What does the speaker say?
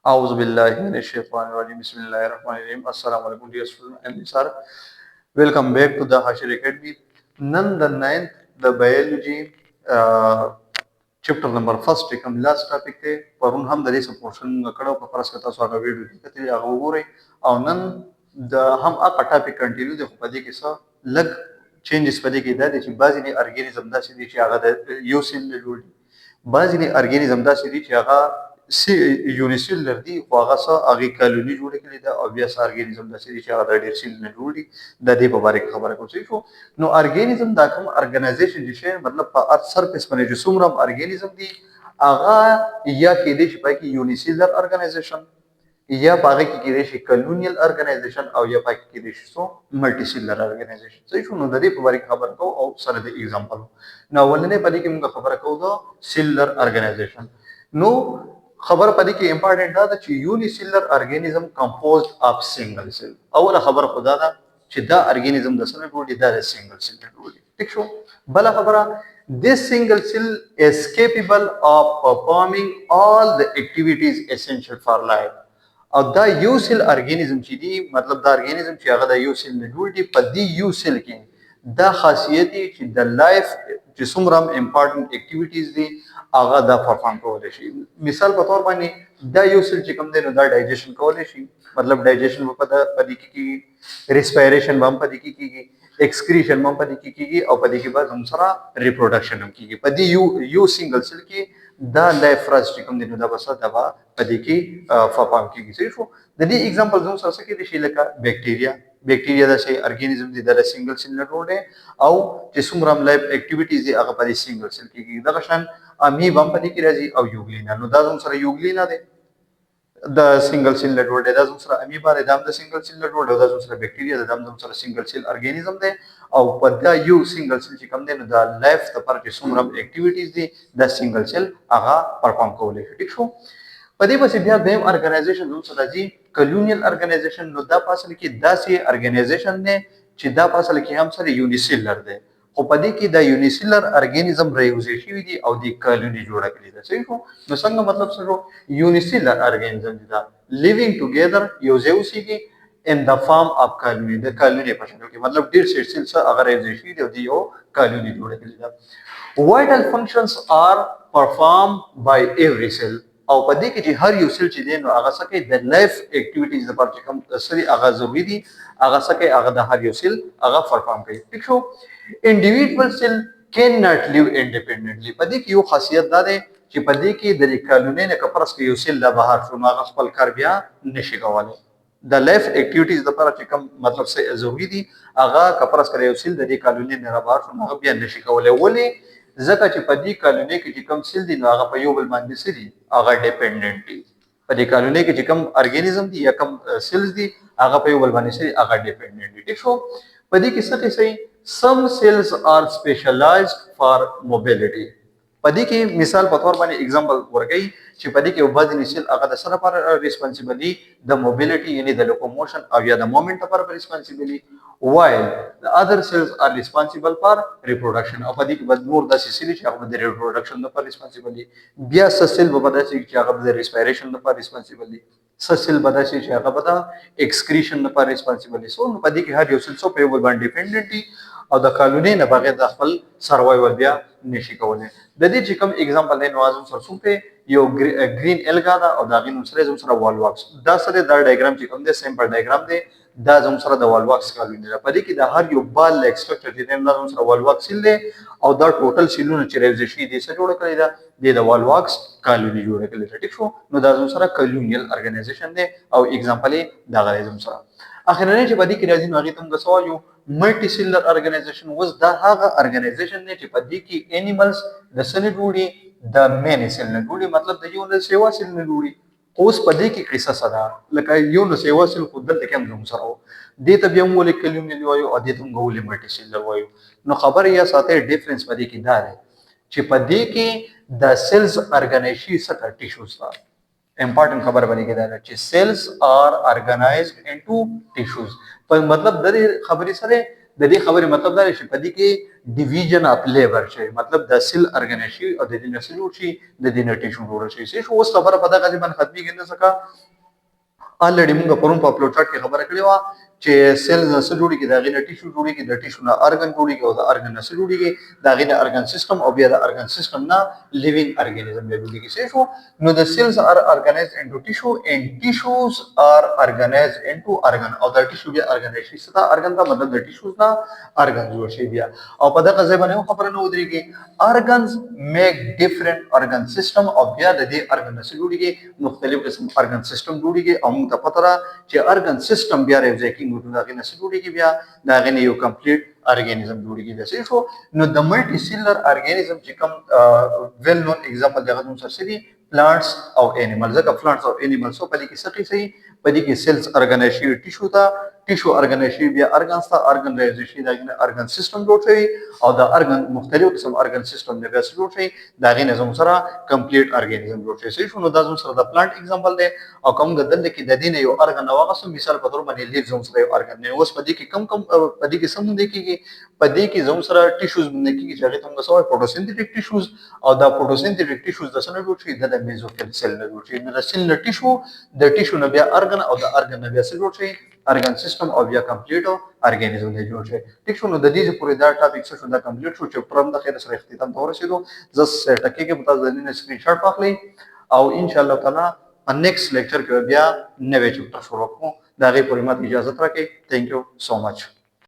أعوذ بالله من الشيطان الرجيم بسم الله الرحمن الرحيم السلام alaikum dear students and sir welcome back to the Hashir Academy none the ninth the biology chapter number first Ekam last topic थे परुन हम दरी से portion कड़ो का परस कता स्वागत वीडियो दिखते हैं आगे वो रहे और नन हम आ topic continue देखो पदी के सा लग changes पदी के दादी ची बाजी ने organism दा सी दी ची आगा दा यूसिल ले जोड़ी बाजी ने organism दा सी दी ची आगा सी unicellular दी वागा सा आगे कॉलोनी जोड़े के लिए दा obvious organism दा सी दी ची आगा दा डेरसिल ने जोड़ी दा दे बारे खबर को सी शो नो organism दा कम organization जिसे मतलब पा सरफेस पर जो सुमरम organism दी आगा या के देश पाई की unicellular organization या पागे की देश colonial organization और या पागे की देश सो multicellular organization सही शो नो दा दे बारे खबर को और सर दे एग्जांपल ना वलने पदी की मुंगा खबर को दो cellular organization नो खबर पदी की इंपॉर्टेंट था that unicellular organism composed of single cell अवल खबर खुदा था चिदा ऑर्गेनिज्म दसन रोडी दा सिंगल सेल रोडी ठीक शो बला खबर this single cell is capable of performing all the activities essential for life और द यू सेल ऑर्गेनिज्म ची मतलब द ऑर्गेनिज्म ची अगर द यू सेल रोडी पदी यू सेल की द खासियती ची द लाइफ जिसमरम इंपॉर्टेंट एक्टिविटीज दी आगा दा परफॉर्म कोले शी मिसाल के तौर पर दा यूसिल चिकम दे दा डाइजेशन कोले शी मतलब डाइजेशन में पता पदी की रेस्पिरेशन बम पदी की एक्सक्रीशन बम पदी की और पदी के बाद दूसरा रिप्रोडक्शन हम की पदी यू सिंगल सेल की दा लाइफ फ्रस्ट चिकम दे दा बस दवा पदी की परफॉर्म की सिर्फ दी एग्जांपल जो सर सके दिशी लका बैक्टीरिया बैक्टीरिया दा से ऑर्गेनिज्म दी दा सिंगल सेल रोड है और जिसमरम लाइफ एक्टिविटीज दी आगा पदी सिंगल सेल की दा कशन आम्ही बम पदी की राजी और युगलीना नो दा दूसरा युगलीना दे द सिंगल सेल नेटवर्क दा दूसरा अमीबा दे दाम द सिंगल सेल नेटवर्क दा दूसरा बैक्टीरिया दे दाम दूसरा सिंगल सेल ऑर्गेनिज्म दे और पदा यू सिंगल सेल चिकम दे दा लाइफ द पर जिसमरम एक्टिविटीज दी द सिंगल सेल आगा परफॉर्म कोले ठीक छो पदे बस बिया देम ऑर्गेनाइजेशन दूसरा जी कॉलोनियल ऑर्गेनाइजेशन नो दा पासल की दा से ऑर्गेनाइजेशन ने चिदा पासल की हम sir unicellular they او پدې کې د یونیسیلر ارګانیزم ریوزي شوی دی او د کالونی جوړه کړی ده صحیح نو څنګه مطلب څه یونیسیلر ارګانیزم دا لیوینګ ټوګیدر یو ځای اوسېږي ان د فارم اف کالونی د کالونی په شکل کې مطلب ډیر سیل سره هغه ریوزي شوی دی او د یو کالونی جوړه کړی ده وایټل فنکشنز ار پرفارم بای ایوری سیل او پدې کې چې هر یو سیل چې دی نو هغه سکه د لایف اکټیویټیز لپاره چې کوم سری هغه ضروری دي هغه سکه هغه د هر یو سیل هغه پرفارم کوي ٹھیک شو individual cell cannot live independently پدې کې یو خاصیت دا ده چې پدې کې د کالونی نه کپرس کې یو سیل لا بهر شو هغه خپل کار بیا نشي کولای د لایف اکټیویټیز لپاره چې کوم مطلب څه ضروری دي هغه کپرس کې یو سیل د کالونی نه بهر شو هغه بیا نشي کولای ولی ځکه چې پدې کالونی کې چې کوم سیل دي نو هغه په یو بل باندې سری هغه ډیپندنت دي پدې کالونی کې چې کوم ارګانیزم دي یا کوم سیلز دي هغه په یو بل باندې سری هغه ډیپندنت دي شو پدې کې څه څه some cells are specialized for mobility پدې کې مثال په تور باندې एग्जांपल ورګي چې پدې کې وبد نسل هغه د سره پر ریسپانسیبلی د موبیلیټي یعنی د لوکوموشن او یا د موومېنټ لپاره ریسپانسیبلی while the other cells are responsible for reproduction او پدې کې بد نور د سیسلی چې هغه د ریپروډکشن لپاره ریسپانسیبلی بیا سیل په بداسي چې هغه د ریسپیریشن لپاره ریسپانسیبلی سیل بداسي چې هغه د ایکسکریشن لپاره ریسپانسیبلی سو پدې کې هر یو سیل سو په یو باندې ډیپندنت او د کالونی نه بغیر د خپل سروایول بیا نشي کولای د دې چې کوم एग्जांपल نه نوازم سره څومره یو گرین الګا دا او دا غینو سره زم سره وال واکس دا سره دا ډایګرام چې کوم د سیمپل ډایګرام دی دا زم سره د وال واکس کالونی ده پدې کې د هر یو بال ایکسټرکټر دي دا زم سره وال واکس دی او دا ټوټل سیلونه چې ریوزیشن دي سره جوړ کړی دا د وال واکس کالونی جوړ کړی ټیک شو نو دا زم سره کالونیل ارګنایزیشن دی او एग्जांपल دا غریزم سره اخرنه چې پدې کې راځي نو هغه تم غسو یو ملټي سیلر ارګنایزیشن وز دا هغه ارګنایزیشن نه چې پدې کې انیملز د سن جوړي د مین سیل نه جوړي مطلب د یو نه سیوا سیل نه جوړي اوس پدې کې قصه صدا لکه یو نه سیوا سیل خود دلته کوم زم سره دې ته بیا مول کلم نه وایو ا دې تم غول ملټي سیلر وایو نو خبر یا ساته ډیفرنس پدې کې دا دی چې پدې کې د سیلز ارګنایزیشن سره ټیشوز دا important خبر بنی کې دا چې cells are organized into tissues په مطلب د خبرې سره د دې خبرې مطلب دا دی چې په دې کې ډیویژن اف لیبر شي، مطلب د سیل ارګنایز شي او د دې نه سیل جوړ شي، د دې نه ټیشو جوړ شي. چې اوس خبره په دغه باندې ختمېږي نه ځکه الریډي موږ پرون په فلو چارت کې خبره کړې وه چې سیل نه څه جوړېږي، د هغې نه ټیشو جوړېږي، د ټیشو نه ارګن جوړېږي او د ارګن نه څه جوړېږي، د هغې نه ارګن سیستم او بیا د ارګن سیستم نه لیوینګ ارګانیزم بیا جوړېږي. صحیح شو. نو د سیلز ار ارګنایزډ انټو ټیشو اینډ ټیشوز ار ارګنایزډ انټو ارګن، او د ټیشو بیا ارګنایز شي څه ته ارګن ته، مطلب د ټیشوز نه ارګن جوړ شي بیا. او په دغه ځای باندې هم خبره نه ودرېږي، ارګنز میک ډیفرنٹ ارګن سیستم، او بیا د دې ارګن نه څه جوړېږي، مختلف قسم ارګن سیستم جوړېږي. او موږ ته پته ده چې ارګن سیستم بیا یوځای کېږي نو د هغې نه څه جوړېږي، بیا د هغې نه یو کمپلیټ ارګانیزم جوړېږي. بیا صحیح شو. نو د ملټي سیلر ارګانیزم چې کوم ویل نون اگزامپل دغه زموږ سره څه دي، پلانټس او انیمل. ځکه پلانټس او انیملز په دې کې څه شي، په دې کې سیلز ارګنایز شي ټیشو ته، ټیشو ارګنایز شي بیا ارګنز ته، ارګن رایز شي د هغې نه ارګن سیستم جوړ شوی، او د ارګن مختلف قسم ارګن سیستم نه بیا څه جوړ شي، د هغې نه زموږ سره کمپلیټ ارګانیزم جوړ شي. صحیح شو. نو دا زموږ سره د پلانټ اگزامپل دی. او کوم د دلته کې د دې نه یو ارګن راواغستو، مثال په توګه باندې لیف زموږ سره یو ارګن دی. اوس په دې کې کم په دې کې څه موندل کېږي، په دې کې زموږ سره ټیشوز موندل کېږي چې هغې ته موږ څه وایو، فوټوسنتھیټک ټیشوز. او دا فوټوسنتھیټک ټیشوز د څه نه جوړ شي، د میزوفیل سیل نه جوړ شي. نو د سیل نه ټیشو، د ټیشو نه بیا ارګن، او د ارګن نه بیا څه جوړ شي، ارګن سیستم او بیا کمپلیټ ارګانیزم دی جوړ شي. ټیک شو. نو د دې پورې دا ټاپک څه شو، دا کمپلیټ شو چې پرم د خیر سره اختتام ته ورسېدو. زه ټکي کې متاسف د دې نه سکرین شاټ واخلئ او ان شاء الله تعالی په نیکسټ لیکچر کې بیا نوې چپټر شروع کوو. د هغې پورې ماته اجازه راکړئ. تھینک یو سو مچ.